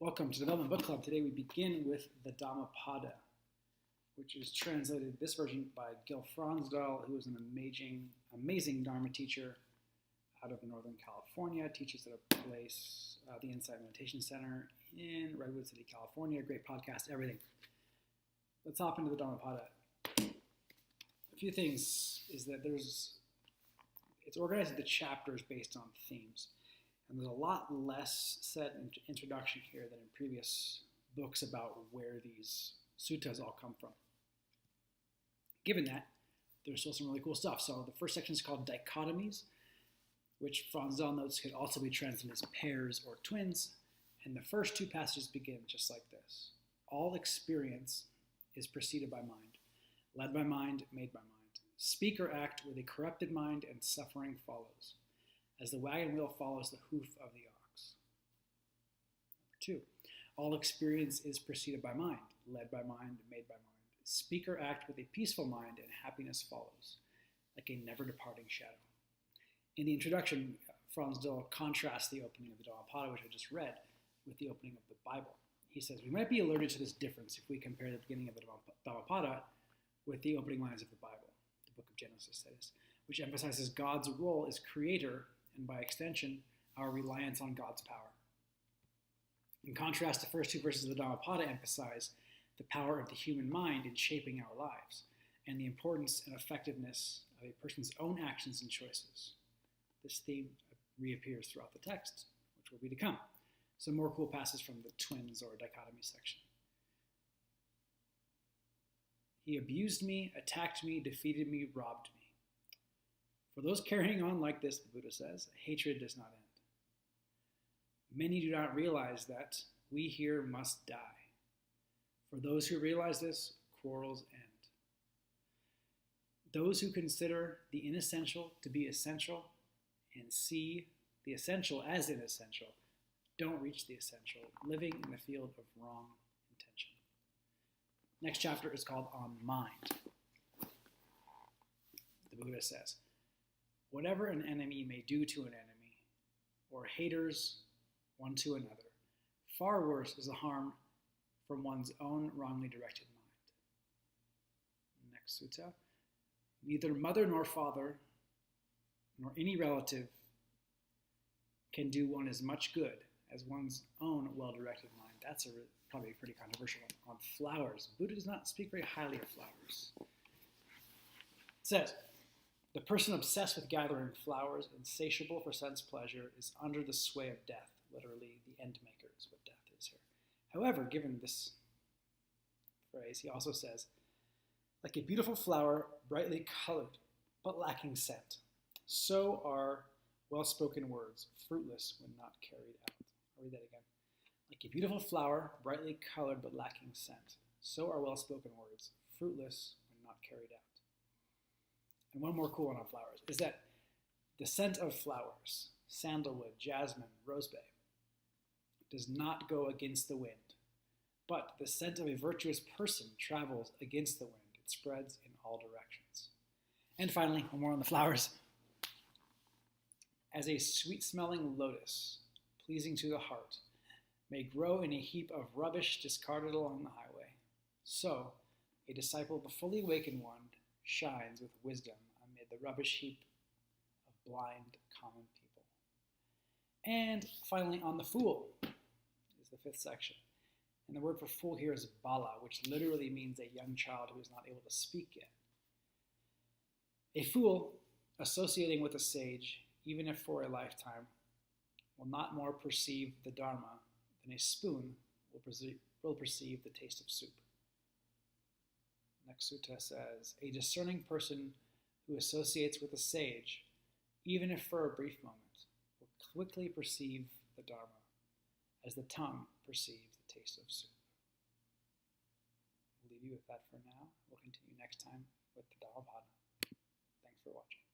Welcome to the Development Book Club. Today we begin with the Dhammapada, which is translated, this version, by Gil Fronsdal, who is an amazing Dharma teacher out of Northern California, teaches at a place, the Insight Meditation Center in Redwood City, California. Great podcast, everything. Let's hop into the Dhammapada. A few things is that it's organized into chapters based on themes. And there's a lot less said in introduction here than in previous books about where these suttas all come from. Given that, there's still some really cool stuff. So the first section is called Dichotomies, which Fronsdal notes could also be translated as pairs or twins. And the first two passages begin just like this. All experience is preceded by mind, led by mind, made by mind. Speak or act with a corrupted mind, and suffering follows, as the wagon wheel follows the hoof of the ox. Number 2, all experience is preceded by mind, led by mind, made by mind. Speak or act with a peaceful mind, and happiness follows, like a never-departing shadow. In the introduction, Fronsdal contrasts the opening of the Dhammapada, which I just read, with the opening of the Bible. He says, we might be alerted to this difference if we compare the beginning of the Dhammapada with the opening lines of the Bible, the book of Genesis, that is, which emphasizes God's role as creator and by extension, our reliance on God's power. In contrast, the first two verses of the Dhammapada emphasize the power of the human mind in shaping our lives and the importance and effectiveness of a person's own actions and choices. This theme reappears throughout the text, which will be to come. Some more cool passages from the twins or dichotomy section. He abused me, attacked me, defeated me, robbed me. For those carrying on like this, the Buddha says, hatred does not end. Many do not realize that we here must die. For those who realize this, quarrels end. Those who consider the inessential to be essential and see the essential as inessential don't reach the essential, living in the field of wrong intention. Next chapter is called On Mind. The Buddha says, whatever an enemy may do to an enemy, or haters one to another, far worse is the harm from one's own wrongly directed mind. Next sutta. Neither mother nor father, nor any relative can do one as much good as one's own well-directed mind. That's probably a pretty controversial one. On flowers. Buddha does not speak very highly of flowers. It says, the person obsessed with gathering flowers, insatiable for sense pleasure, is under the sway of death. Literally, the end maker is what death is here. However, given this phrase, he also says, like a beautiful flower, brightly colored, but lacking scent, so are well-spoken words, fruitless when not carried out. I'll read that again. Like a beautiful flower, brightly colored, but lacking scent, so are well-spoken words, fruitless when not carried out. And one more cool one on flowers is that the scent of flowers, sandalwood, jasmine, rosebay, does not go against the wind, but the scent of a virtuous person travels against the wind. It spreads in all directions. And finally, one more on the flowers. As a sweet-smelling lotus, pleasing to the heart, may grow in a heap of rubbish discarded along the highway, so a disciple, the fully awakened one, shines with wisdom amid the rubbish heap of blind, common people. And finally, on the fool is the fifth section. And the word for fool here is bala, which literally means a young child who is not able to speak yet. A fool, associating with a sage, even if for a lifetime, will not more perceive the Dharma than a spoon will perceive the taste of soup. Next sutta says, a discerning person who associates with a sage, even if for a brief moment, will quickly perceive the Dharma, as the tongue perceives the taste of soup. We'll leave you with that for now. We'll continue next time with the Dhammapada. Thanks for watching.